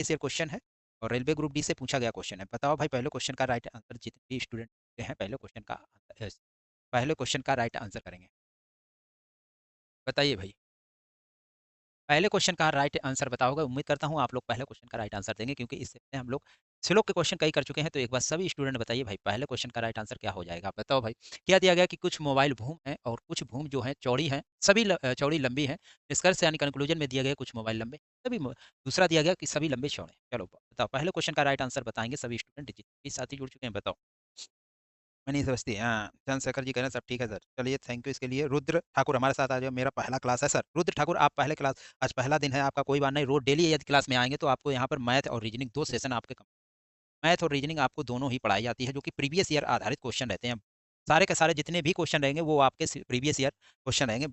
Previous year question है और railway group D से पूछा गया क्वेश्चन है। बताओ भाई पहले क्वेश्चन का राइट आंसर जितने भी स्टूडेंट हैं पहले क्वेश्चन का राइट आंसर करेंगे। बताइए भाई, पहले क्वेश्चन का राइट आंसर बताओगे। उम्मीद करता हूँ आप लोग पहले क्वेश्चन का राइट आंसर देंगे, क्योंकि इससे पहले हम लोग श्लोक के क्वेश्चन कई कर चुके हैं। तो एक बार सभी स्टूडेंट बताइए भाई पहले क्वेश्चन का राइट आंसर क्या हो जाएगा। बताओ भाई, क्या दिया गया कि कुछ मोबाइल भूम है और कुछ भूम जो है चौड़ी है, सभी चौड़ी लंबी है। निष्कर्ष यानी कंक्लूजन में दिया गया कुछ मोबाइल लंबे दूसरा दिया गया कि सभी लंबे चौड़े। चलो बताओ पहले क्वेश्चन का राइट आंसर बताएंगे सभी स्टूडेंट जितने साथी जुड़ चुके हैं। बताओ। मनीष अवस्थी, हाँ चंद्रशेखर जी कह रहे हैं सब ठीक है सर। चलिए थैंक यू इसके लिए। रुद्र ठाकुर हमारे साथ आ जाओ, मेरा पहला क्लास है सर। रुद्र ठाकुर आप पहले क्लास, आज पहला दिन है आपका, कोई बात नहीं। रोज डेली यदि क्लास में आएंगे तो आपको यहाँ पर मैथ और रीजनिंग दो सेशन आपके मैथ और रीजनिंग आपको दोनों ही पढ़ाई जाती है, जो कि प्रीवियस ईयर आधारित क्वेश्चन रहते हैं। सारे के सारे जितने भी क्वेश्चन रहेंगे वो आपके प्रीवियस ईयर क्वेश्चन रहेंगे।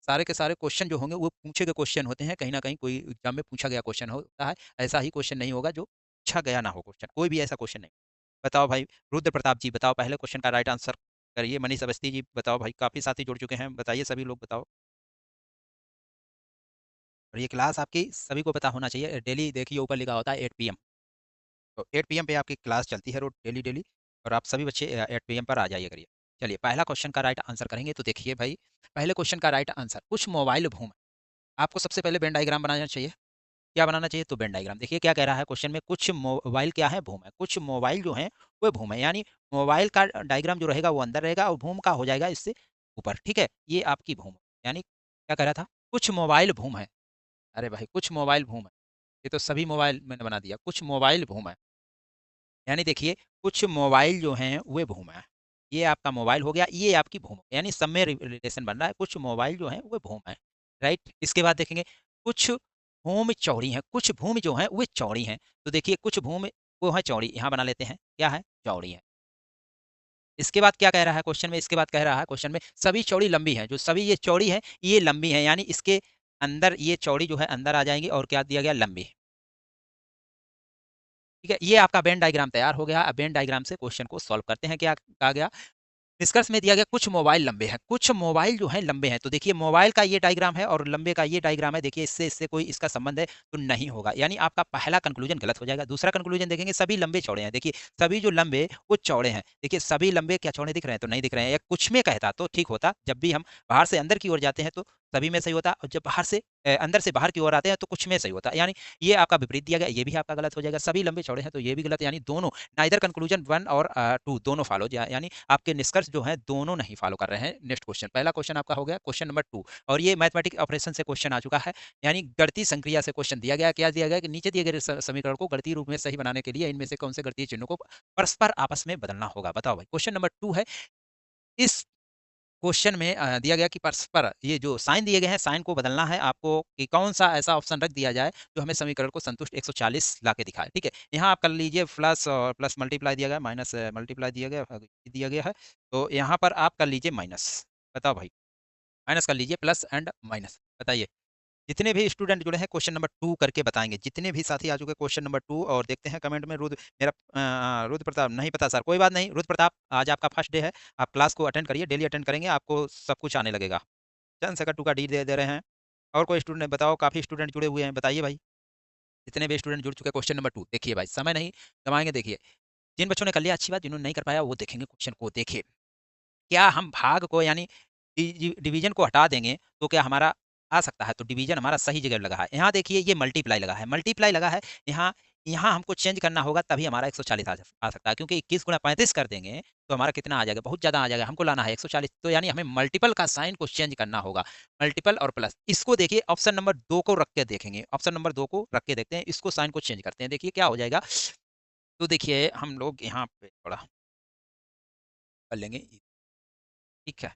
सारे के सारे क्वेश्चन जो होंगे वो पूछे गए क्वेश्चन होते हैं, कहीं ना कहीं कोई एग्जाम में पूछा गया क्वेश्चन होता है। ऐसा ही क्वेश्चन नहीं होगा जो पूछा गया ना हो क्वेश्चन, कोई भी ऐसा क्वेश्चन नहीं। बताओ भाई रुद्र प्रताप जी, बताओ पहले क्वेश्चन का राइट आंसर करिए। मनीष अवस्थी जी बताओ भाई, काफी साथी जुड़ चुके हैं, बताइए सभी लोग बताओ। और ये क्लास आपकी सभी को पता होना चाहिए। डेली देखिए ऊपर लिखा होता है 8 PM, तो 8 PM पे आपकी क्लास चलती है रोज डेली डेली। और आप सभी बच्चे 8 PM पर आ जाइए करिए। चलिए पहला क्वेश्चन का राइट आंसर करेंगे। तो देखिए भाई, पहले क्वेश्चन का राइट आंसर, कुछ मोबाइल भूम। आपको सबसे पहले वेन डायग्राम बनाना चाहिए। क्या बनाना चाहिए? तो वेन डायग्राम। देखिए क्या कह रहा है क्वेश्चन में, कुछ मोबाइल क्या है? भूम है। कुछ मोबाइल जो है वो भूम है, यानी मोबाइल का डायग्राम जो रहेगा वो अंदर रहेगा और भूम का हो जाएगा इससे ऊपर। ठीक है, ये आपकी भूम, यानी क्या कह रहा था, कुछ मोबाइल भूम है। अरे भाई कुछ मोबाइल भूम है, ये तो सभी मोबाइल मैंने बना दिया। कुछ मोबाइल भूम है, यानी देखिए कुछ मोबाइल जो हैं वे भूम है। ये आपका मोबाइल हो गया, ये आपकी भूम, यानी सब में रिलेशन बन रहा है। कुछ मोबाइल जो है वो भूम है, राइट। इसके बाद देखेंगे कुछ भूमि चौड़ी हैं। कुछ भूमि जो है वे चौड़ी हैं। तो देखिए कुछ भूमि वो है चौड़ी, यहाँ बना लेते हैं, क्या है? चौड़ी है। इसके बाद क्या कह रहा है क्वेश्चन में? इसके बाद कह रहा है क्वेश्चन में सभी चौड़ी लंबी है। जो सभी ये चौड़ी है ये लंबी है, यानी इसके अंदर ये चौड़ी जो है अंदर आ जाएंगी। और क्या दिया गया? लंबी। ठीक है, ये आपका वेन डायग्राम तैयार हो गया। अब वेन डायग्राम से क्वेश्चन को सॉल्व करते हैं। क्या कहा गया? निष्कर्ष में दिया गया कुछ मोबाइल लंबे हैं। कुछ मोबाइल जो है लंबे हैं। तो देखिए मोबाइल का ये डायग्राम है और लंबे का ये डायग्राम है। देखिए इससे इससे कोई इसका संबंध है तो नहीं होगा, यानी आपका पहला कंक्लूजन गलत हो जाएगा। दूसरा कंक्लूजन देखेंगे सभी लंबे चौड़े हैं। देखिए सभी जो लंबे वो चौड़े हैं। देखिए सभी लंबे क्या चौड़े दिख रहे हैं? तो नहीं दिख रहे हैं। या कुछ में कहता तो ठीक होता, जब भी हम बाहर से अंदर की ओर जाते हैं तो सभी में सही होता, और जब बाहर से अंदर से बाहर की ओर आते हैं तो कुछ में सही होता। यानी ये आपका विपरीत दिया गया, ये भी आपका गलत हो जाएगा। सभी लंबे चौड़े हैं तो ये भी गलत, यानी दोनों, नाइदर कंक्लूजन 1 और 2 दोनों फॉलो, यानी आपके निष्कर्ष जो है दोनों नहीं फॉलो कर रहे हैं। नेक्स्ट क्वेश्चन, पहला क्वेश्चन आपका हो गया क्वेश्चन नंबर 2, और ये मैथमेटिक ऑपरेशन से क्वेश्चन आ चुका है, यानी गणितीय संक्रिया से क्वेश्चन दिया गया। क्या दिया गया कि नीचे दिए गए समीकरण को गणितीय रूप में सही बनाने के लिए इनमें से कौन से गणितीय चिन्हों को परस्पर आपस में बदलना होगा। बताओ भाई, क्वेश्चन नंबर 2 है। इस क्वेश्चन में दिया गया कि परस्पर ये जो साइन दिए गए हैं, साइन को बदलना है आपको कि कौन सा ऐसा ऑप्शन रख दिया जाए जो हमें समीकरण को संतुष्ट 140 ला के दिखाए। ठीक है, यहाँ आप कर लीजिए प्लस, और प्लस मल्टीप्लाई दिया गया, माइनस मल्टीप्लाई दिया गया है। तो यहाँ पर आप कर लीजिए माइनस। बताओ भाई, माइनस कर लीजिए, प्लस एंड माइनस। बताइए जितने भी स्टूडेंट जुड़े हैं क्वेश्चन नंबर 2 करके बताएंगे। जितने भी साथी आ चुके हैं क्वेश्चन नंबर 2, और देखते हैं कमेंट में। मेरा रुद्र प्रताप नहीं पता सर, कोई बात नहीं। रुद्र प्रताप आज आपका फर्स्ट डे है, आप क्लास को अटेंड करिए, डेली अटेंड करेंगे, आपको सब कुछ आने लगेगा। चंद सेकंड 2 का डी दे रहे हैं। और कोई स्टूडेंट बताओ, काफी स्टूडेंट जुड़े हुए हैं, बताइए भाई। जितने भी स्टूडेंट जुड़ चुके हैं क्वेश्चन नंबर 2, देखिए भाई समय नहीं गवाएंगे। देखिए जिन बच्चों ने कर लिया अच्छी बात, जिन्होंने नहीं कर पाया वो देखेंगे क्वेश्चन को। देखिए क्या हम भाग को यानी डिवीजन को हटा देंगे तो क्या हमारा आ सकता है? तो डिवीजन हमारा सही जगह लगा है। यहाँ देखिए ये मल्टीप्लाई लगा है, मल्टीप्लाई लगा है। यहाँ यहाँ हमको चेंज करना होगा तभी हमारा 140 आ सकता है, क्योंकि 21 गुणा 35 कर देंगे तो हमारा कितना आ जाएगा? बहुत ज्यादा आ जाएगा। हमको लाना है 140, तो यानी हमें मल्टीपल का साइन को चेंज करना होगा। मल्टीपल और प्लस, इसको देखिए ऑप्शन नंबर 2 को रख के देखेंगे। ऑप्शन नंबर 2 को रख के देखते हैं, इसको साइन को चेंज करते हैं, देखिए क्या हो जाएगा। तो देखिए हम लोग यहाँ पे थोड़ा कर लेंगे, ठीक है।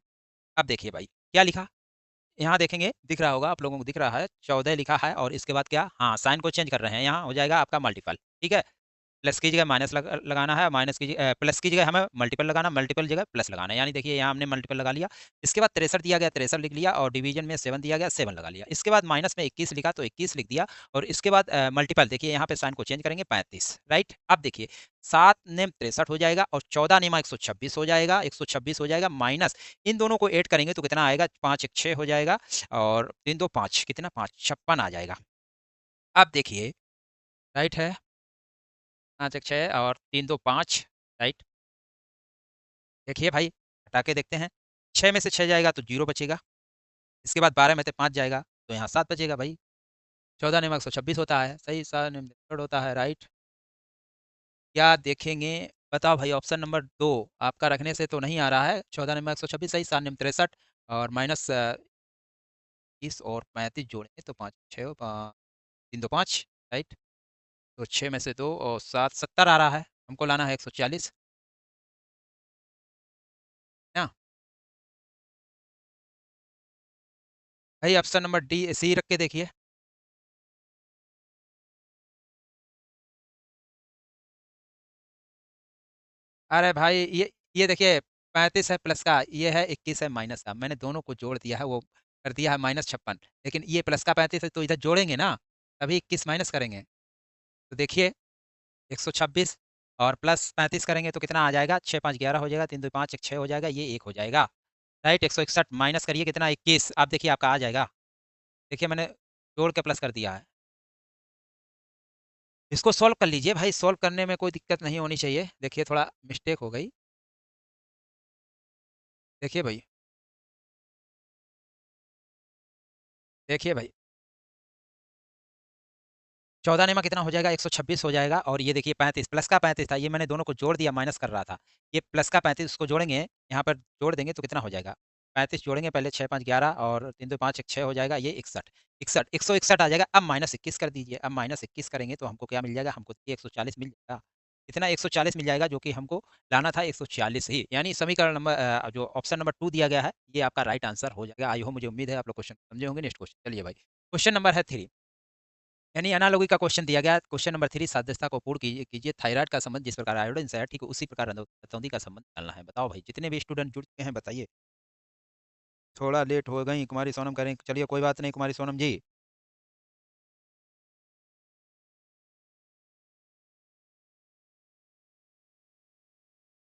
अब देखिए भाई क्या लिखा, यहाँ देखेंगे, दिख रहा होगा आप लोगों को, दिख रहा है 14 लिखा है, और इसके बाद क्या, हाँ साइन को चेंज कर रहे हैं, यहाँ हो जाएगा आपका मल्टीपल। ठीक है, प्लस की जगह माइनस लगाना है, माइनस की प्लस की जगह हमें मल्टीपल लगाना, मल्टीपल जगह प्लस लगाना है। यानी देखिए यहाँ हमने मल्टीपल लगा लिया। इसके बाद 63 दिया गया, 63 लिख लिया, और डिवीजन में 7 दिया गया, 7 लगा लिया। इसके बाद माइनस में 21 लिखा तो 21 लिख दिया, और इसके बाद मल्टीपल देखिए यहाँ पे साइन को चेंज करेंगे 35, राइट। अब देखिए 7 नेम 63 हो जाएगा, और 14 नेमा 126 हो जाएगा, 126 हो जाएगा, माइनस इन दोनों को ऐड करेंगे तो कितना आएगा? 5 1 6 हो जाएगा, और 3 2 5, कितना 5 56 आ जाएगा। अब देखिए राइट है। 5 एक 6 और 3 2 5 राइट। देखिए भाई, हटा के देखते हैं। 6 में से 6 जाएगा तो 0 बचेगा। इसके बाद 12 में से 5 जाएगा तो यहाँ 7 बचेगा भाई। 14 नमक 126 होता है, सही। 7 होता है, राइट। क्या देखेंगे? बताओ भाई, ऑप्शन नंबर 2 आपका रखने से तो नहीं आ रहा है। 14 नंबर 126 सही, 7 नंबर 63 और माइनस 30 और 35 जोड़ेंगे तो 5 6 3 2 5 राइट। तो 6 में से 2 और 7 70 आ रहा है। हमको लाना है 140 ना भाई। ऑप्शन नंबर डी सी रख के देखिए। अरे भाई, ये देखिए, 35 है प्लस का, ये है 21 है माइनस का। मैंने दोनों को जोड़ दिया है, वो कर दिया है -56। लेकिन ये प्लस का 35 है तो इधर जोड़ेंगे ना, तभी 21 माइनस करेंगे। तो देखिए, 126 और प्लस 35 करेंगे तो कितना आ जाएगा? 6 5 11 हो जाएगा, 3 2 5 1 6 हो जाएगा, ये 1 हो जाएगा। राइट। 161 माइनस करिए कितना? 21। आप देखिए आपका आ जाएगा। देखिए मैंने जोड़ के प्लस कर दिया है। इसको सॉल्व कर लीजिए भाई, सॉल्व करने में कोई दिक्कत नहीं होनी चाहिए। देखिए थोड़ा मिस्टेक हो गई। देखिए भाई, देखिए भाई, 14 में कितना हो जाएगा? 126 हो जाएगा। और ये देखिए 35 प्लस का 35 था, ये मैंने दोनों को जोड़ दिया, माइनस कर रहा था। ये प्लस का 35 उसको जोड़ेंगे, यहाँ पर जोड़ देंगे तो कितना हो जाएगा? 35 जोड़ेंगे पहले, 6 5 11 और 3 2 5 1 6 हो जाएगा, ये 61 61 161 आ जाएगा। अब -21 कर दीजिए। अब -21 करेंगे तो हमको क्या मिल जाएगा? हमको 140 मिल जाएगा। इतना 140 मिल जाएगा, जो कि हमको लाना था 146 ही। यानी समीकरण नंबर जो ऑप्शन नंबर 2 दिया गया है, ये आपका राइट आंसर हो जाएगा। आई होप, मुझे उम्मीद है आप लोग क्वेश्चन समझे होंगे। नेक्स्ट क्वेश्चन चलिए भाई। क्वेश्चन नंबर है 3, यानी एनालॉगी का क्वेश्चन दिया गया है। क्वेश्चन नंबर 3, सादृश्यता को पूर्ण कीजिए। थायराइड का संबंध जिस प्रकार आयोडीन से है, ठीक उसी प्रकार रतौंधी का संबंध निकालना है। बताओ भाई, जितने भी स्टूडेंट जुड़ चुके हैं बताइए। थोड़ा लेट हो गई कुमारी सोनम, करें चलिए कोई बात नहीं कुमारी सोनम जी।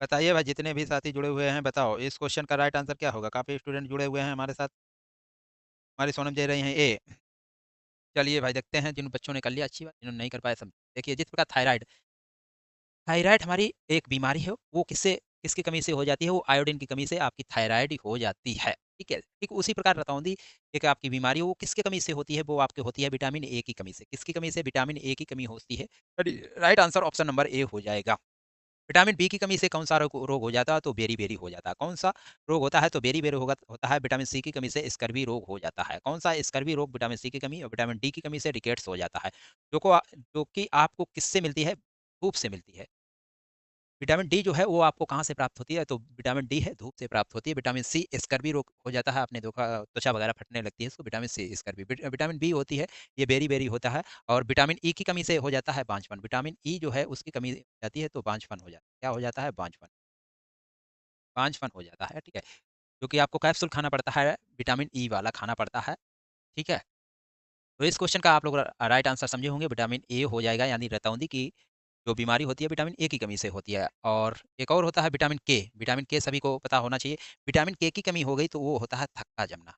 बताइए भाई, जितने भी साथी जुड़े हुए हैं बताओ, इस क्वेश्चन का राइट आंसर क्या होगा? काफी स्टूडेंट जुड़े हुए हैं हमारे साथ। हमारी सोनम दे रही हैं ए। चलिए भाई, देखते हैं जिन बच्चों ने कर लिया अच्छी बात, जिन्होंने नहीं कर पाया सब। देखिए, जिस प्रकार थायराइड थायराइड हमारी एक बीमारी है, वो किसकी कमी से हो जाती है? वो आयोडीन की कमी से आपकी थायराइड हो जाती है। ठीक है, ठीक उसी प्रकार रतौंधी एक आपकी बीमारी है, वो किसकी कमी से होती है? वो आपके होती है विटामिन ए की कमी से। किसकी कमी से? विटामिन ए की कमी होती है। Right answer option number A हो जाएगा। विटामिन बी की कमी से कौन सा रोग हो जाता है? तो बेरी-बेरी हो जाता है। कौन सा रोग होता है? तो बेरी-बेरी होता है। विटामिन सी की कमी से स्कर्वी रोग हो जाता है। कौन सा स्कर्वी रोग? विटामिन सी की कमी और विटामिन डी की कमी से रिकेट्स हो जाता है। जो कि आपको किससे मिलती है? धूप से मिलती है। विटामिन डी जो है वो आपको कहाँ से प्राप्त होती है? तो विटामिन डी है धूप से प्राप्त होती है। विटामिन सी स्कर्वी रोग हो जाता है, आपने देखा त्वचा वगैरह फटने लगती है, इसको vitamin C scurvy. Vitamin B होती है, ये बेरी-बेरी होता है। और विटामिन ई की कमी से हो जाता है बांझपन। विटामिन ई जो है उसकी कमी हो जाती है तो बांझपन हो जाता है। क्या हो जाता है? बांझपन। बांझपन हो जाता है, ठीक है। जो कि आपको कैप्सूल खाना पड़ता है, विटामिन ई वाला खाना पड़ता है, ठीक है। तो इस क्वेश्चन का आप लोग राइट आंसर समझे होंगे, विटामिन ए हो जाएगा। यानी रतौंधी की जो बीमारी होती है विटामिन ए की कमी से होती है। और एक और होता है विटामिन के। विटामिन के सभी को पता होना चाहिए। विटामिन के की कमी हो गई तो वो होता है थक्का जमना।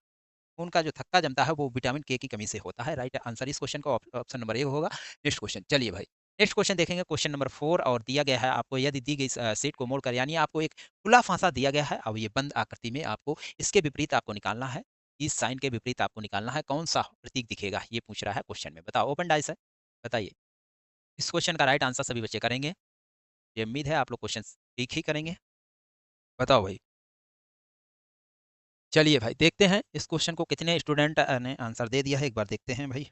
खून का जो थक्का जमता है वो विटामिन के की कमी से होता है। राइट आंसर इस क्वेश्चन का ऑप्शन नंबर ए होगा। नेक्स्ट क्वेश्चन चलिए भाई। नेक्स्ट क्वेश्चन देखेंगे, क्वेश्चन नंबर 4, और दिया गया है आपको, यदि दी गई सीट को मोड़कर, यानी आपको एक खुला फांसा दिया गया है। अब ये बंद आकृति में आपको इसके विपरीत आपको निकालना है। इस साइन के विपरीत आपको निकालना है। कौन सा प्रतीक दिखेगा? ये पूछ रहा है क्वेश्चन में। बताओ, ओपन डाइस है, बताइए। इस क्वेश्चन का राइट आंसर सभी बच्चे करेंगे। ये उम्मीद है आप लोग क्वेश्चन ठीक ही करेंगे। बताओ भाई। चलिए भाई, देखते हैं इस क्वेश्चन को कितने स्टूडेंट ने आंसर दे दिया है, एक बार देखते हैं भाई।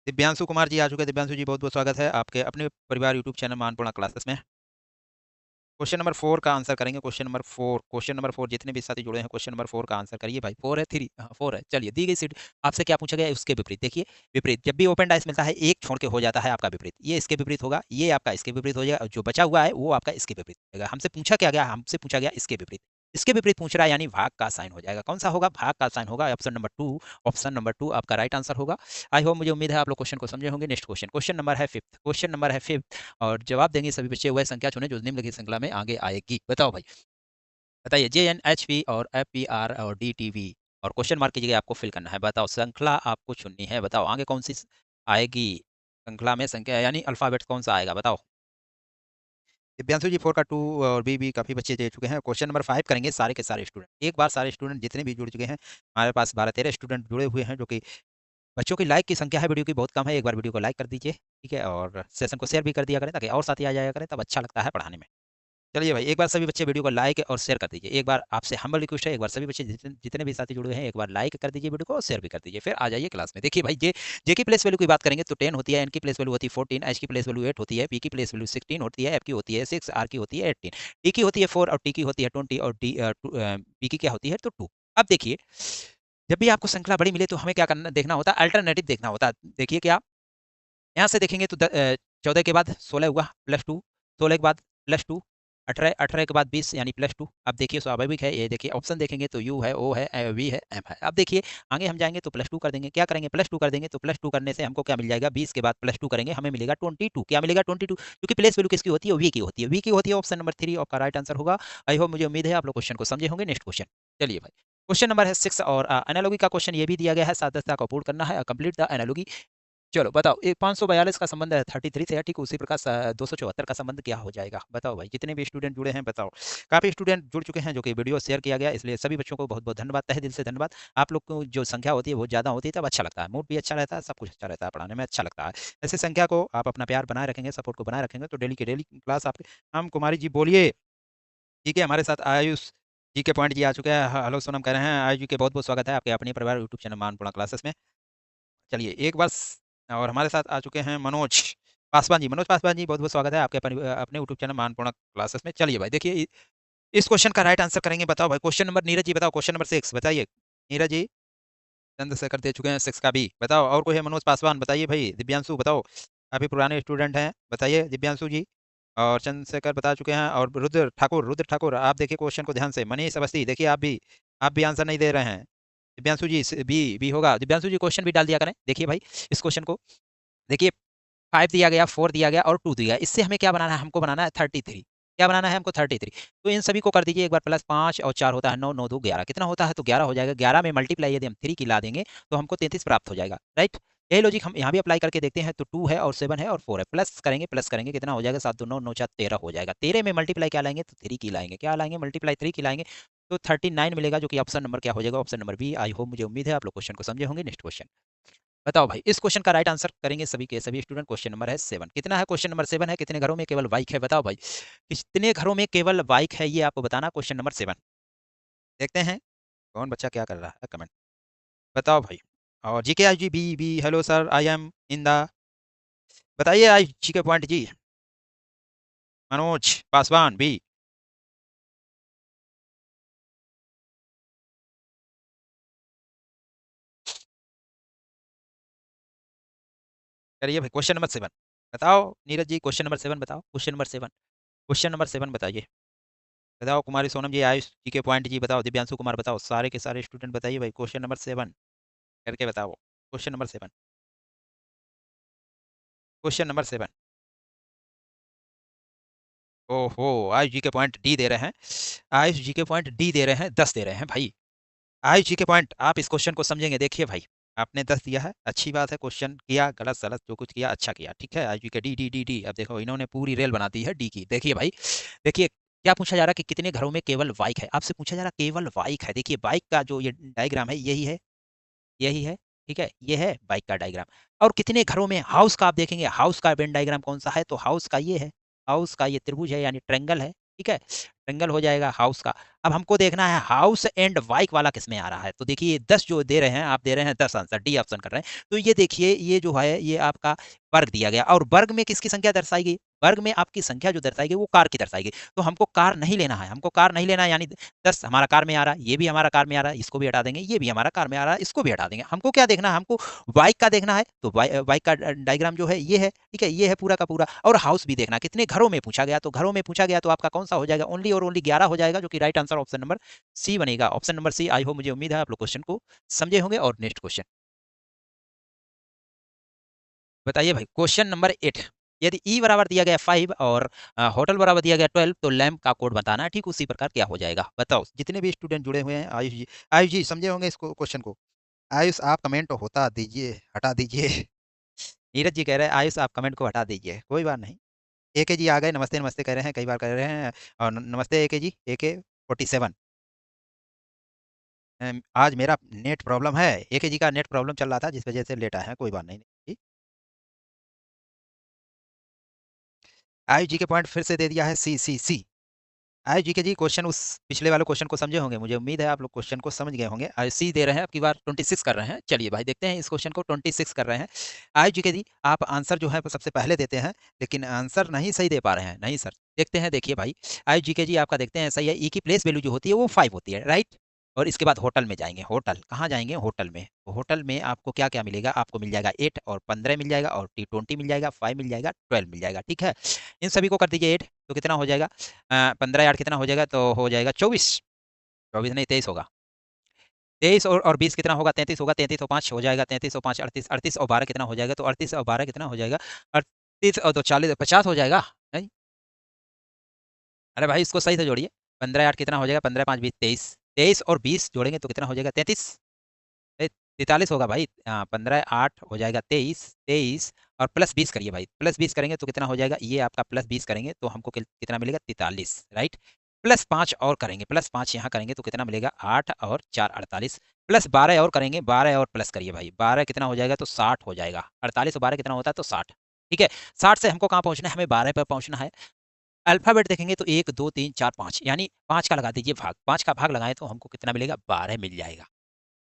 दिव्यांशु कुमार जी आ चुके हैं। दिव्यांशु जी, बहुत बहुत स्वागत है आपके अपने परिवार यूट्यूब चैनल मानपूर्णा क्लासेस में। क्वेश्चन नंबर 4 का आंसर करेंगे। क्वेश्चन नंबर 4 जितने भी साथी जुड़े हैं, क्वेश्चन नंबर 4 का आंसर करिए भाई। 4 है 3? हाँ 4 है। चलिए, दी गई सीट आपसे क्या पूछा गया है उसके विपरीत। देखिए, विपरीत जब भी ओपन डाइस मिलता है, एक छोड़ के हो जाता है आपका विपरीत। ये इसके विपरीत होगा, ये आपका इसके विपरीत हो जाएगा, और जो बचा हुआ है वो आपका इसके विपरीत हो जाएगा। हमसे पूछा क्या गया? हमसे पूछा गया इसके विपरीत। इसके विपरीत पूछ रहा है, यानी भाग का साइन हो जाएगा। कौन सा होगा? भाग का साइन होगा। ऑप्शन नंबर 2, ऑप्शन नंबर 2 आपका राइट आंसर होगा। आई होप, मुझे उम्मीद है आप लोग क्वेश्चन को समझे होंगे। नेक्स्ट क्वेश्चन, क्वेश्चन नंबर है 5th। क्वेश्चन नंबर है 5th, और जवाब देंगे सभी बच्चे वह संख्या चुनें जो निम्नलिखित श्रृंखला में आगे आएगी। बताओ भाई। बताइए, JNHP और FPR और DTV और क्वेश्चन मार्क की जगह आपको फिल करना है। बताओ श्रृंखला आपको चुननी है, बताओ आगे कौन सी आएगी श्रृंखला में, संख्या यानी अल्फाबेट कौन सा आएगा बताओ। दिव्यांशु जी 4 का 2 और बी काफ़ी बच्चे दे चुके हैं। क्वेश्चन नंबर 5 करेंगे सारे के सारे स्टूडेंट, एक बार सारे स्टूडेंट जितने भी जुड़ चुके हैं, हमारे पास 12-13 स्टूडेंट जुड़े हुए हैं, जो कि बच्चों की लाइक की संख्या है वीडियो की बहुत कम है। एक बार वीडियो को लाइक कर दीजिए, ठीक है, और सेशन को शेयर भी कर दिया करें ताकि और साथी आ जाया करें, तब अच्छा लगता है पढ़ाने में। चलिए भाई, एक बार सभी बच्चे वीडियो को लाइक और शेयर कर दीजिए। एक बार आपसे हम्बल रिक्वेस्ट है, एक बार सभी बच्चे जितने जितने भी साथी जुड़े हुए हैं, एक बार लाइक कर दीजिए वीडियो को और शेयर भी कर दीजिए, फिर आ जाइए क्लास में। देखिए भाई, जे की प्लेस वैल्यू की बात करेंगे तो 10 होती है, एन की प्लेस वैल्यू होती है 14, एच की प्लेस वैल्यू 8 होती है, पी की प्लेस वैल्यू 16 होती है, एफ की होती है 6, आर की होती है 18, टी की होती है 4 और टी की होती है 20 और पी की क्या होती है तो 2। अब देखिए, जब भी आपको श्रृंखला बड़ी मिले तो हमें क्या करना देखना होता है, अल्टरनेटिव देखना होता है। देखिए क्या, यहाँ से देखेंगे तो 14 के बाद 16 हुआ +2, 16 के बाद +2, 18, 18 के बाद 20 यानी +2। अब देखिए स्वाभाविक है, ये देखिए ऑप्शन देखेंगे तो यू है, ओ है, वी है, एम है। अब देखिए आगे हम जाएंगे तो +2 कर देंगे, क्या करेंगे +2 कर देंगे, तो +2 करने से हमको क्या मिल जाएगा, 20 के बाद +2 करेंगे हमें मिलेगा 22। क्या मिलेगा 22, क्योंकि प्लेस वैल्यू किसकी होती है, वी की होती है, वी की होती है। ऑप्शन नंबर 3 आपका राइट आंसर होगा। आई होप, मुझे उम्मीद है आप लोग क्वेश्चन को समझे होंगे। नेक्स्ट क्वेश्चन, चलिए भाई, क्वेश्चन नंबर है 6 और एनालॉगी का क्वेश्चन ये भी दिया गया है, साध्यता का पूर्ण करना है, कंप्लीट द एनालॉगी। चलो बताओ, एक 542 का संबंध है 33 से है, ठीक उसी प्रकार 274 का संबंध क्या हो जाएगा बताओ भाई। जितने भी स्टूडेंट जुड़े हैं बताओ, काफी स्टूडेंट जुड़ चुके हैं जो कि वीडियो शेयर किया गया, इसलिए सभी बच्चों को बहुत बहुत धन्यवाद, तहे दिल से धन्यवाद। आप लोग को जो संख्या होती है वो ज्यादा होती है तब अच्छा लगता है, मूड भी अच्छा रहता है, सब कुछ अच्छा रहता है, पढ़ाने में अच्छा लगता है। ऐसे संख्या को आप अपना प्यार बनाए रखेंगे, सपोर्ट को बनाए रखेंगे तो डेली की डेली क्लास आपके। हम कुमारी जी बोलिए, ठीक है, हमारे साथ आयुष जी के पॉइंट जी आ चुके हैं। हेलो सोनम कह रहे हैं, आयुष जी के बहुत बहुत स्वागत है आपके अपने परिवार यूट्यूब चैनल मानपूर्णा क्लासेस में। चलिए एक बार और हमारे साथ आ चुके हैं मनोज पासवान जी। मनोज पासवान जी बहुत बहुत स्वागत है आपके अपने यूट्यूब चैनल मानपूर्णा क्लासेस में। चलिए भाई, देखिए इस क्वेश्चन का राइट आंसर करेंगे, बताओ भाई। क्वेश्चन नंबर, नीरज जी बताओ, क्वेश्चन नंबर 6 बताइए। नीरज जी चंद्रशेखर दे चुके हैं 6 का भी, बताओ। और कोई है, मनोज पासवान बताइए भाई। दिव्यांशु बताओ, काफी पुराने स्टूडेंट हैं, बताइए दिव्यांशु जी। और चंद्रशेखर बता चुके हैं, और रुद्र ठाकुर आप देखिए क्वेश्चन को ध्यान से। मनीष अवस्थी देखिए, आप भी आंसर नहीं दे रहे हैं। दिव्यांशु जी बी होगा। दिव्यांशु जी क्वेश्चन भी डाल दिया करें। देखिए भाई, इस क्वेश्चन को देखिए, 5 दिया गया, 4 दिया गया और 2 दिया गया। इससे हमें क्या बनाना है, हमको बनाना है 33। क्या बनाना है हमको, 33। तो इन सभी को कर दीजिए एक बार प्लस, 5 और 4 होता है 9, 9 2 11, कितना होता है तो 11 हो जाएगा। 11 में मल्टीप्लाई यदि हम 3 की ला देंगे तो हमको 33 प्राप्त हो जाएगा, राइट। यही लॉजिक हम यहाँ भी अप्लाई करके देखते हैं। तो 2 है और 7 है और 4 है, प्लस करेंगे कितना हो जाएगा, 7 2 9 9 4 13 हो जाएगा। 13 में मल्टीप्लाई क्या लाएंगे तो 3 की लाएंगे, क्या लाएंगे मल्टीप्लाई 3 की लाएंगे, तो 39 मिलेगा, जो कि ऑप्शन नंबर क्या हो जाएगा, option number B. I hope, मुझे उम्मीद है आप लोग क्वेश्चन को समझे होंगे। नेक्स्ट क्वेश्चन, बताओ भाई। इस क्वेश्चन का राइट आंसर करेंगे सभी के सभी स्टूडेंट। क्वेश्चन नंबर है 7, कितना है क्वेश्चन नंबर 7 है, कितने घरों में केवल बाइक है, बताओ भाई। कितने घरों में केवल बाइक है, ये आपको बताना। क्वेश्चन नंबर 7, देखते हैं कौन बच्चा क्या कर रहा है, कमेंट बताओ भाई। और जी के आई जी बी hello sir, I am in the, बताइए आई जी के पॉइंट जी। मनोज पासवान बी, करिए भाई। क्वेश्चन नंबर 7 बताओ, नीरज जी क्वेश्चन नंबर 7 बताओ, क्वेश्चन नंबर 7, क्वेश्चन नंबर 7 बताइए। बताओ कुमारी सोनम जी, आयुष जी के पॉइंट जी बताओ, दिव्यांशु कुमार बताओ, सारे के सारे स्टूडेंट बताइए भाई। क्वेश्चन नंबर 7 करके बताओ। Question number 7, question number 7। ओहो, आयुष जी के पॉइंट डी दे रहे हैं, आयुष जी के पॉइंट डी दे रहे हैं, 10 दे रहे हैं भाई। आयुष जी के पॉइंट, आप इस क्वेश्चन को समझेंगे। देखिए भाई, आपने 10 दिया है, अच्छी बात है। क्वेश्चन किया गलत सलत जो कुछ किया अच्छा किया, ठीक है। आयुष जी के डी डी डी डी। अब देखो इन्होंने पूरी रेल बना दी है डी की। देखिए भाई, देखिए क्या पूछा जा रहा है कि कितने घरों में केवल बाइक है, आपसे पूछा जा रहा है केवल बाइक है। देखिए बाइक का जो ये डायग्राम है यही है, यही है, ठीक है, ये है बाइक का डायग्राम। और कितने घरों में हाउस का आप देखेंगे, हाउस का वेन डायग्राम कौन सा है, तो हाउस का ये है, हाउस का ये त्रिभुज है यानी ट्रेंगल है, ठीक है, ट्रेंगल हो जाएगा हाउस का। अब हमको देखना है हाउस एंड बाइक वाला किसमें आ रहा है। तो देखिए 10 जो दे रहे हैं, आप दे रहे हैं 10 आंसर, डी ऑप्शन कर रहे हैं। तो ये देखिए, ये जो है ये आपका वर्ग दिया गया, और वर्ग में किसकी संख्या दर्शाई गई, वर्ग में आपकी संख्या जो दर्शाई गई वो कार की दर्शाई गई। तो हमको कार नहीं लेना है, हमको कार नहीं लेना है, यानी 10 हमारा कार में आ रहा है, ये भी हमारा कार में आ रहा है, इसको भी हटा देंगे, ये भी हमारा कार में आ रहा है, इसको भी हटा देंगे। हमको क्या देखना है, हमको बाइक का देखना है। तो बाइक का डायग्राम जो है ये है, ठीक है, ये है पूरा का पूरा। और हाउस भी देखना, कितने घरों में पूछा गया, तो घरों में पूछा गया तो आपका कौन सा हो जाएगा, ओनली और ओनली 11 हो जाएगा, जो कि right answer option number C बनेगा, option number C. I hope, मुझे उम्मीद है आप लोग क्वेश्चन को समझे होंगे। और नेक्स्ट क्वेश्चन बताइए भाई, क्वेश्चन नंबर 8, यदि ई बराबर दिया गया 5 और होटल बराबर दिया गया 12 तो लैम्प का कोड बताना है। ठीक उसी प्रकार क्या हो जाएगा बताओ। जितने भी स्टूडेंट जुड़े हुए हैं, आयुष जी समझे होंगे इसको क्वेश्चन को। आयुष आप कमेंट होता दीजिए, हटा दीजिए। नीरज जी कह रहे हैं आयुष आप कमेंट को हटा दीजिए, कोई बात नहीं। एके जी आ गए, नमस्ते नमस्ते कह रहे हैं, कई बार कह रहे हैं। और नमस्ते एके जी, AK47। आज मेरा नेट प्रॉब्लम है, एके जी का नेट प्रॉब्लम चल रहा था जिस वजह से लेट आया है, कोई बात नहीं जी। आयुष जी के पॉइंट फिर से दे दिया है, सी। आयुष जी के जी क्वेश्चन उस पिछले वाले क्वेश्चन को समझे होंगे, मुझे उम्मीद है आप लोग क्वेश्चन को समझ गए होंगे। सी दे रहे हैं, अब की बार 26 कर रहे हैं। चलिए भाई देखते हैं इस क्वेश्चन को, 26 कर रहे हैं। आयुष जी के जी आप आंसर जो है वो सबसे पहले देते हैं, लेकिन आंसर नहीं सही दे पा रहे हैं। नहीं सर, देखते हैं, देखिए भाई आयुष जी के जी आपका देखते हैं सही है। ई की प्लेस वैल्यू जो होती है वो 5 होती है, राइट। और इसके बाद होटल में जाएंगे, होटल कहाँ जाएंगे, होटल में। तो होटल में आपको क्या क्या मिलेगा, आपको मिल जाएगा 8 और 15 मिल जाएगा, और T20 मिल जाएगा, 5 मिल जाएगा, 12 मिल जाएगा। ठीक है, इन सभी को कर दीजिए 8, तो कितना हो जाएगा, 15 8 कितना हो जाएगा, तो हो जाएगा 24। 24 नहीं 23 होगा। 23 और 20 कितना होगा, 33 होगा। 33 और 5 हो जाएगा, 33 और 5 38, 38 और 12 कितना हो जाएगा, तो 38 और 12 कितना हो जाएगा, 38 और 2 40, 50 हो जाएगा। नहीं, अरे भाई इसको सही से जोड़िए। 15 8 कितना हो जाएगा, 15 5 20 23, 23 और 20 जोड़ेंगे तो कितना हो जाएगा, 33। 43 होगा भाई। 15 8 हो जाएगा 23, 23 और प्लस 20 करिए भाई, प्लस 20 करेंगे तो कितना हो जाएगा, ये आपका प्लस 20 करेंगे तो हमको कितना मिलेगा, 43, राइट। प्लस 5 और करेंगे, प्लस 5 यहाँ करेंगे तो कितना मिलेगा, 8 और 4 48, प्लस 12 और करेंगे, 12 और प्लस करिए भाई, 12 कितना हो जाएगा, तो 60 हो जाएगा। 48 और 12 कितना होता है, तो 60। ठीक है, 60 से हमको कहाँ पहुँचना है, हमें 12 पर पहुँचना है। अल्फाबेट देखेंगे तो 1 2 3 4 5, यानी 5 का लगा दीजिए भाग, 5 का भाग लगाएं तो हमको कितना मिलेगा, 12 मिल जाएगा।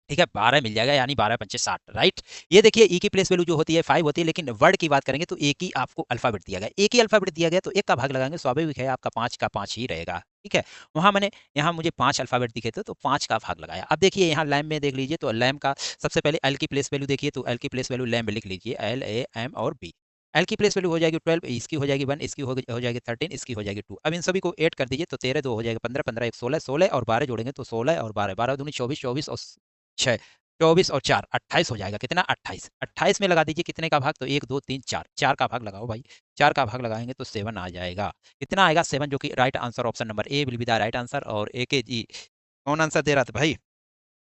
ठीक है, 12 मिल जाएगा, यानी 12 पंचे 60, राइट। ये देखिए ई की प्लेस वैल्यू जो होती है 5 होती है, लेकिन वर्ड की बात करेंगे तो एक ही आपको अल्फाबेट दिया गया, एक ही अल्फाबेट दिया गया तो एक का भाग लगाएंगे, स्वाभाविक है आपका 5 का 5 ही रहेगा। ठीक है, वहां मैंने, यहाँ मुझे 5 अल्फाबेट दिखे थे तो 5 का भाग लगाया। अब देखिए यहाँ लैम में देख लीजिए, तो लैम का सबसे पहले एल की प्लेस वैल्यू देखिए, तो एल की प्लेस वैल्यू लैम में लिख लीजिए, LAM और B। एल की प्लेस वैल्यू हो जाएगी 12, इसकी हो जाएगी 1, इसकी हो जाएगी 13, इसकी हो जाएगी 2। अब इन सभी को ऐड कर दीजिए, तो 13 2 हो जाएगा 15, 15 1 16, 16 और 12 जोड़ेंगे तो 16 और 12, 12 दूनी 24, 24 और 6, 24 और 4 28 हो जाएगा। कितना, 28। 28 में लगा दीजिए कितने का भाग, तो 1 2 3 4, 4 का भाग लगाओ भाई। 4 का भाग लगाएंगे तो 7 आ जाएगा। कितना आएगा, 7, जो कि right answer, option number A will be the right answer. और एके जी कौन आंसर दे रहा था भाई,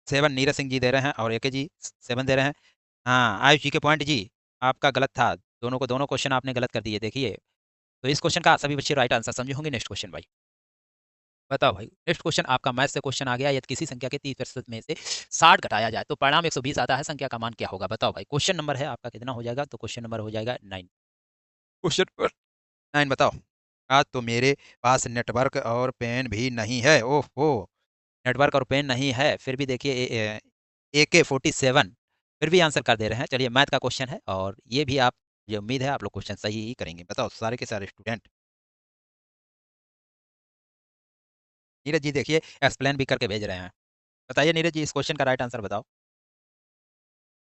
7 नीरज सिंह जी दे रहे हैं, और एके जी 7 दे रहे हैं। हाँ आयुष जी के पॉइंट जी आपका गलत था, दोनों क्वेश्चन आपने गलत कर दिए। देखिए, तो इस क्वेश्चन का सभी बच्चे राइट आंसर समझे होंगे। नेक्स्ट क्वेश्चन भाई, बताओ भाई। नेक्स्ट क्वेश्चन आपका मैथ से क्वेश्चन आ गया, यदि किसी संख्या के 30% में से 60 घटाया जाए तो परिणाम 120 आता है, संख्या का मान क्या होगा, बताओ भाई। क्वेश्चन नंबर है आपका कितना हो जाएगा, तो क्वेश्चन नंबर हो जाएगा 9। क्वेश्चन नंबर 9 बताओ। आज तो मेरे पास नेटवर्क और पेन भी नहीं है, ओहो। नेटवर्क और पेन नहीं है, फिर भी देखिए AK47 फिर भी आंसर कर दे रहे हैं। चलिए मैथ का क्वेश्चन है, और ये भी आप, ये उम्मीद है आप लोग क्वेश्चन सही ही करेंगे। बताओ सारे के सारे स्टूडेंट। नीरज जी देखिए एक्सप्लेन भी करके भेज रहे हैं। बताइए नीरज जी, इस क्वेश्चन का राइट आंसर बताओ।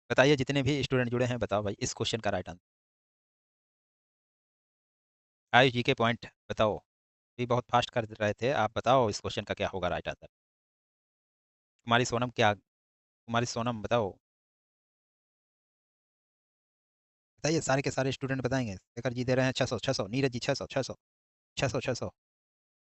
बताइए जितने भी स्टूडेंट जुड़े हैं, बताओ भाई इस क्वेश्चन का राइट आंसर। आयुष जी के पॉइंट बताओ, भी बहुत फास्ट कर रहे थे आप, बताओ इस क्वेश्चन का क्या होगा राइट आंसर। तुम्हारी सोनम क्या, तुम्हारी सोनम बताओ। बताइए सारे के सारे स्टूडेंट बताएंगे। शेखर जी दे रहे हैं 600, 600, नीरज जी 600, 600, 600, 600।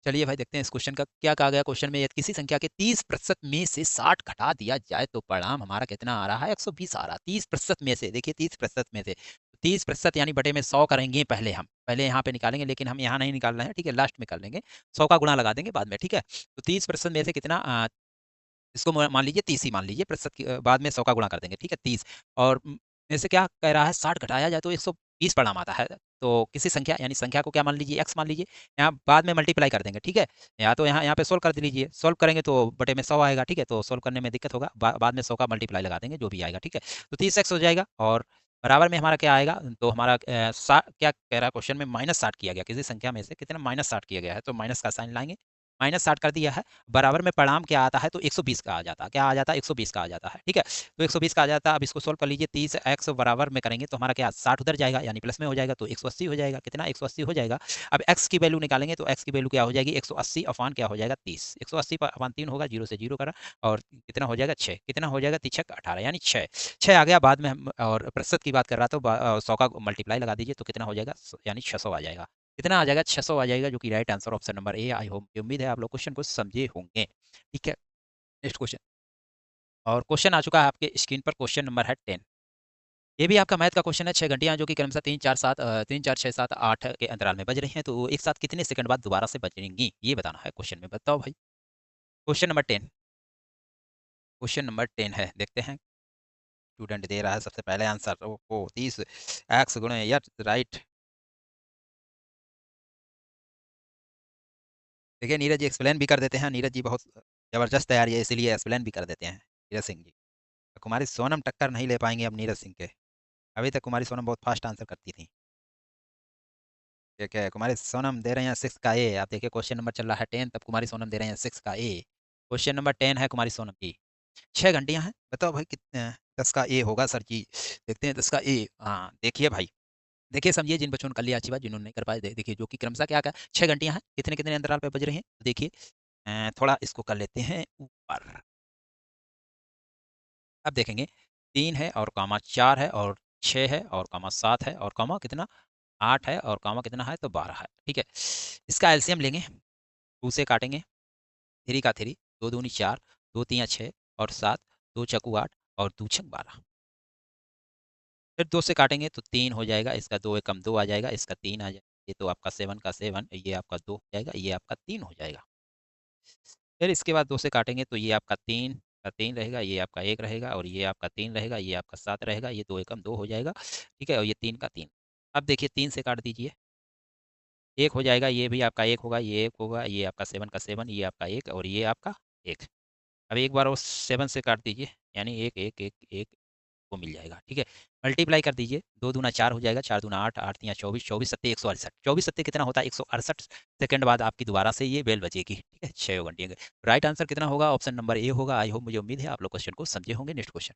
चलिए भाई देखते हैं इस क्वेश्चन का क्या कहा गया। क्वेश्चन में, यदि किसी संख्या के 30% में से 60 घटा दिया जाए तो परिणाम हमारा कितना आ रहा है, 120 आ रहा है। 30% में से, देखिए 30% में से, 30% यानी बटे में 100 करेंगे पहले, हम पहले यहाँ पे निकालेंगे, लेकिन हम यहाँ नहीं निकाल रहे हैं, ठीक है, लास्ट में कर लेंगे। 100 का गुणा लगा देंगे बाद में, ठीक है। तो 30% में से कितना, इसको मान लीजिए 30 ही मान लीजिए, प्रतिशत बाद में 100 का गुणा कर देंगे, ठीक है, 30। और में से क्या कह रहा है, 60 घटाया जाए तो 120 परिणाम आता है। तो किसी संख्या, यानी संख्या को क्या मान लीजिए, x मान लीजिए, यहाँ बाद में मल्टीप्लाई कर देंगे, ठीक है। या तो यहाँ यहाँ पे सोल्व कर लीजिए, सोल्व करेंगे तो बटे में 100 आएगा, ठीक है, तो सोल्व करने में दिक्कत होगा, बाद में 100 का मल्टीप्लाई लगा देंगे, जो भी आएगा, ठीक है। तो 30x हो जाएगा, और बराबर में हमारा क्या आएगा, तो हमारा क्या कह रहा है क्वेश्चन में, -60 किया गया, किसी संख्या में से कितना -60 किया गया है, तो माइनस का साइन लाएंगे। -60 कर दिया है, बराबर में परिणाम क्या आता है, तो 120 का आ जाता है। क्या आ जाता है? 120 का आ जाता है, ठीक है? तो 120 का आ जाता है। अब इसको सोल्व कर लीजिए, 30x बराबर में करेंगे तो हमारा क्या 60 उधर जाएगा, यानी प्लस में हो जाएगा, तो 180 हो जाएगा। कितना? 180 हो जाएगा। अब x की वैल्यू निकालेंगे तो x की वैल्यू क्या हो जाएगी? 180 अपॉन क्या हो जाएगा? 30। 180 अपॉन 3 होगा, 0 से 0 करा और कितना हो जाएगा? 6। कितना हो जाएगा? 3 छक 18, यानी 6। 6 आ गया। बाद में हम और प्रतिशत की बात कर रहा था, 100 का मल्टीप्लाई लगा दीजिए तो कितना हो जाएगा? यानी 600 आ जाएगा। कितना आ जाएगा? 600 आ जाएगा, जो कि right answer option number A. I hope, उम्मीद है आप लोग क्वेश्चन को समझे होंगे। ठीक है, नेक्स्ट क्वेश्चन। और क्वेश्चन आ चुका है आपके स्क्रीन पर, क्वेश्चन नंबर है 10। ये भी आपका मैथ का क्वेश्चन है। 6 घंटियां जो कि क्रमशः 3 4 7 3 4 6 7 8 के अंतराल में बज रही हैं, तो एक साथ कितने सेकंड बाद दोबारा से बजेंगी, ये बताना है क्वेश्चन में। बताओ भाई। Question number 10। क्वेश्चन नंबर 10 है, देखते हैं। स्टूडेंट दे रहा है सबसे पहले आंसर। ओहो, 30 एक्स गुणे यस, राइट। देखिए नीरज जी एक्सप्लेन भी कर देते हैं। नीरज जी बहुत जबरदस्त तैयारी है, इसीलिए एक्सप्लेन भी कर देते हैं नीरज सिंह जी। कुमारी सोनम टक्कर नहीं ले पाएंगे अब नीरज सिंह के। अभी तक कुमारी सोनम बहुत फास्ट आंसर करती थी। ठीक है, कुमारी सोनम दे रहे हैं 6 का ए। आप देखिए क्वेश्चन नंबर चल रहा है 10, तब कुमारी सोनम दे रहे हैं 6 का ए। क्वेश्चन नंबर 10 है कुमारी सोनम जी। 6 घंटियां हैं, बताओ भाई कितने? 10 का ए होगा सर जी। देखते हैं 10 का ए। हाँ देखिए भाई, देखिए समझिए, जिन बच्चों ने कर लिया अच्छी बात, जिन्होंने नहीं कर पाए देखिए, जो कि क्रमशः क्या 6 घंटियां हैं, कितने कितने अंतराल पे बज रही हैं। देखिए थोड़ा इसको कर लेते हैं ऊपर। अब देखेंगे 3 है और कामा 4 है और 6 है और कामा 7 है और कामा कितना 8 है और कामा कितना है, तो 12 है। ठीक है, इसका एलसीएम लेंगे, 2 से काटेंगे, 3 का 3, 2 दूनी 4, 2 तियाँ 6 और 7, 2 चक्कू 8 और 2 छक 12। फिर 2 से काटेंगे तो 3 हो जाएगा, इसका 2 एकम 2 आ जाएगा, इसका 3 आ जाएगा, ये तो आपका 7 का 7, ये आपका 2 हो जाएगा, ये आपका 3 हो जाएगा। फिर इसके बाद 2 से काटेंगे तो ये आपका 3 का 3 रहेगा, ये आपका 1 रहेगा और ये आपका 3 रहेगा, ये आपका 7 रहेगा, ये 2 एकम 2 हो जाएगा। ठीक है, और ये 3 का 3। अब देखिए 3 से काट दीजिए, 1 हो जाएगा, ये भी आपका 1 होगा, ये 1 होगा, ये आपका 7 का 7, ये आपका 1 और ये आपका 1। अब एक बार वो 7 से काट दीजिए, यानी 1 1 1 1 को मिल जाएगा। ठीक है, मल्टीप्लाई कर दीजिए, 2 दूना 4 हो जाएगा, 4 दूना 8, 8 तियाँ 24, 24 सत्ते 168, 24 सत्ते कितना होता है 168 सेकंड बाद आपकी दोबारा से ये बेल बजेगी। ठीक है, 6 घंटे। राइट आंसर कितना होगा? ऑप्शन नंबर ए होगा। आई होप, मुझे उम्मीद है आप लोग क्वेश्चन को समझे होंगे। Next question.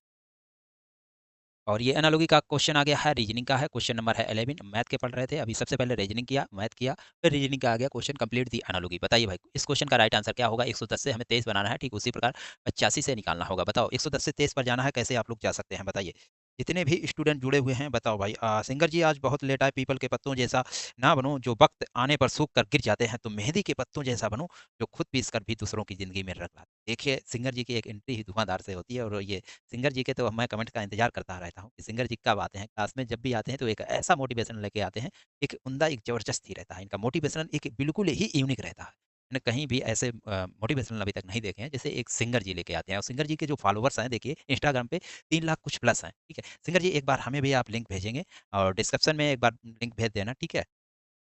और ये एनालॉजी का क्वेश्चन आ गया है, रीजनिंग का है। क्वेश्चन नंबर है 11। मैथ के पढ़ रहे थे अभी, सबसे पहले रीजनिंग किया, मैथ किया, फिर रीजनिंग का आ गया क्वेश्चन। Complete the analogy. बताइए भाई, इस क्वेश्चन का राइट आंसर क्या होगा? 110 से हमें 23 बनाना है, ठीक उसी प्रकार 85 से निकालना होगा। बताओ 110 से 23 पर जाना है, कैसे आप लोग जा सकते हैं बताइए। जितने भी स्टूडेंट जुड़े हुए हैं बताओ भाई। सिंगर जी आज बहुत लेट आए, पीपल के पत्तों जैसा ना बनो जो वक्त आने पर सूख कर गिर जाते हैं, तो मेहंदी के पत्तों जैसा बनो जो खुद पीस कर भी दूसरों की जिंदगी में रंग लाते। देखिए सिंगर जी की एक एंट्री ही धुआंधार से होती है, और ये सिंगर जी के तो मैं कमेंट का इंतजार करता रहता हूँ कि सिंगर जी कब आते हैं क्लास में। जब भी आते हैं तो एक ऐसा मोटिवेशन लेके आते हैं, एक उमदा, एक जबरदस्त ही रहता है इनका मोटिवेशन, एक बिल्कुल ही यूनिक रहता है। मैंने कहीं भी ऐसे मोटिवेशनल अभी तक नहीं देखे हैं जैसे एक सिंगर जी लेके आते हैं। और सिंगर जी के जो फॉलोवर्स हैं देखिए इंस्टाग्राम पे 3 लाख कुछ प्लस हैं। ठीक है, सिंगर जी एक बार हमें भी आप लिंक भेजेंगे और डिस्क्रिप्शन में एक बार लिंक भेज देना। ठीक है,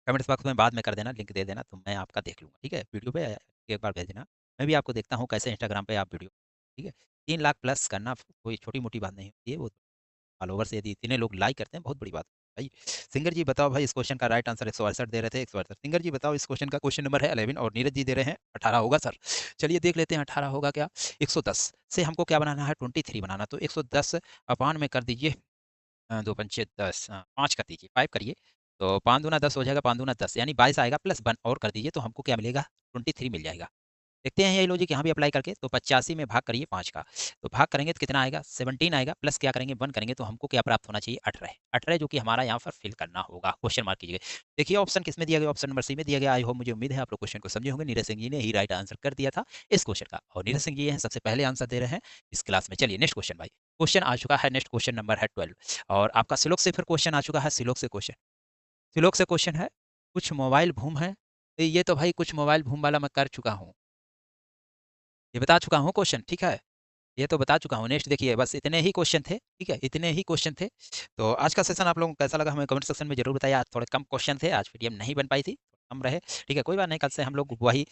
कमेंट्स बॉक्स में बाद में कर देना, लिंक दे देना तो मैं आपका देख लूँगा। ठीक है, वीडियो पे एक बार भेज देना, मैं भी आपको देखता हूँ कैसे इंस्टाग्राम पे आप वीडियो। ठीक है, 3 लाख प्लस करना कोई छोटी-मोटी बात नहीं होती है, वो फॉलोवर्स यदि इतने लोग लाइक करते हैं बहुत बड़ी बात है भाई। सिंगर जी बताओ भाई, इस क्वेश्चन का राइट आंसर 168 दे रहे थे, 168। सिंगर जी बताओ इस क्वेश्चन का, क्वेश्चन नंबर है 11 और नीरज जी दे रहे हैं 18 होगा सर। चलिए देख लेते हैं 18 होगा क्या। 110 से हमको क्या बनाना है? 23 बनाना। तो 110 अपान में कर दीजिए 2 पंचे 10, 5 कर दीजिए, 5 करिए, तो 5 दूना 10 हो जाएगा, 5 दूना 10 यानी 22 आएगा, प्लस 1 और कर दीजिए तो हमको क्या मिलेगा? 23 मिल जाएगा। देखते हैं यही लॉजिक यहाँ भी अप्लाई करके। तो 85 में भाग करिए 5 का, तो भाग करेंगे तो कितना आएगा? 17 आएगा, प्लस क्या करेंगे 1 करेंगे तो हमको क्या प्राप्त होना चाहिए? 18। 18 जो कि हमारा यहाँ पर फिल करना होगा। क्वेश्चन मार्क कीजिए। देखिए ऑप्शन किसमें दिया गया? ऑप्शन नंबर सी में दिया गया। आई होप, मुझे उम्मीद है आप लोग क्वेश्चन को समझे होंगे। नीरज सिंह जी ने ही राइट आंसर कर दिया था इस क्वेश्चन का, और नीरज सिंह जी हैं सबसे पहले आंसर दे रहे हैं इस क्लास में। चलिए नेक्स्ट क्वेश्चन भाई। क्वेश्चन आ चुका है, नेक्स्ट क्वेश्चन नंबर है 12 और आपका सिलोक से फिर क्वेश्चन आ चुका है। सिलोक से क्वेश्चन, सिलोक से क्वेश्चन है, कुछ मोबाइल भूम है। ये तो भाई कुछ मोबाइल भूम वाला मैं कर चुका हूँ, ये बता चुका हूँ क्वेश्चन। ठीक है, ये तो बता चुका हूँ। नेक्स्ट देखिए, बस इतने ही क्वेश्चन थे। ठीक है, इतने ही क्वेश्चन थे। तो आज का सेशन आप लोगों को कैसा लगा हमें कमेंट सेक्शन में जरूर बताइए। आज थोड़े कम क्वेश्चन थे, आज पीडीएफ नहीं बन पाई थी, कम रहे। ठीक है, कोई बात नहीं, कल से हम लोग वही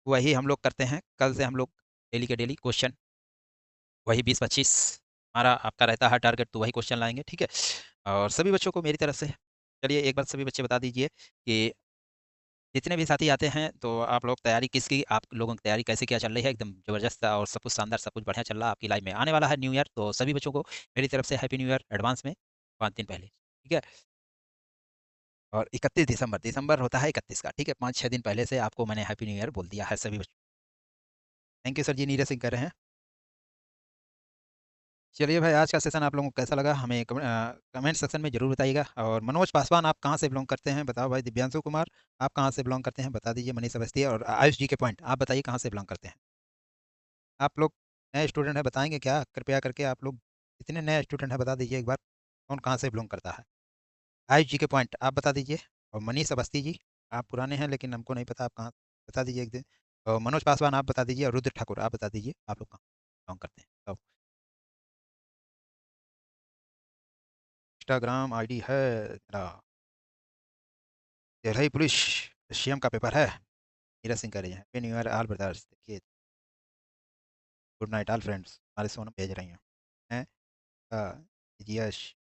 वही हम लोग करते हैं। कल से हम लोग डेली के डेली क्वेश्चन वही 20-25 हमारा आपका रहता है टारगेट, तो वही क्वेश्चन लाएंगे। ठीक है, और सभी बच्चों को मेरी तरफ से चलिए एक बार सभी बच्चे बता दीजिए कि जितने भी साथी आते हैं, तो आप लोग तैयारी किसकी आप लोगों की तैयारी कैसे क्या चल रही है? एकदम ज़बरदस्त और सब कुछ शानदार, सब कुछ बढ़िया चल रहा है आपकी लाइफ में। आने वाला है न्यू ईयर, तो सभी बच्चों को मेरी तरफ से हैप्पी न्यू ईयर एडवांस में 5 दिन पहले, ठीक है? और 31 दिसंबर, दिसंबर होता है 31 का, ठीक है? 5-6 दिन पहले से आपको मैंने हैप्पी न्यू ईयर बोल दिया है सभी बच्चों। थैंक यू सर जी, नीरज सिंह कर रहे हैं। चलिए भाई, आज का सेशन आप लोगों को कैसा लगा हमें कमेंट सेक्शन में ज़रूर बताइएगा। और मनोज पासवान आप कहाँ से बिलोंग करते हैं बताओ भाई। दिव्यांशु कुमार आप कहाँ से बिलोंग करते हैं बता दीजिए। मनीष अवस्थी और आयुष जी के पॉइंट आप बताइए कहाँ से बिलोंग करते हैं। आप लोग नए स्टूडेंट हैं, बताएंगे क्या कृपया करके? आप लोग कितने नए स्टूडेंट हैं बता दीजिए एक बार, कौन कहाँ से बिलोंग करता है। आयुष जी के पॉइंट आप बता दीजिए। और मनीष अवस्थी जी, आप पुराने हैं लेकिन हमको नहीं पता आप कहाँ, बता दीजिए एक दिन। और मनोज पासवान आप बता दीजिए। और रुद्र ठाकुर आप बता दीजिए आप लोग कहाँ बिलोंग करते हैं। तो इंस्टाग्राम आईडी है मेरा दिल्ली पुलिस सीएम का पेपर है। नीरज सिंह कह रही है happy new year all brothers. देखिए, गुड नाइट ऑल फ्रेंड्स, हमारे सोनम भेज रही हैं हैं। यश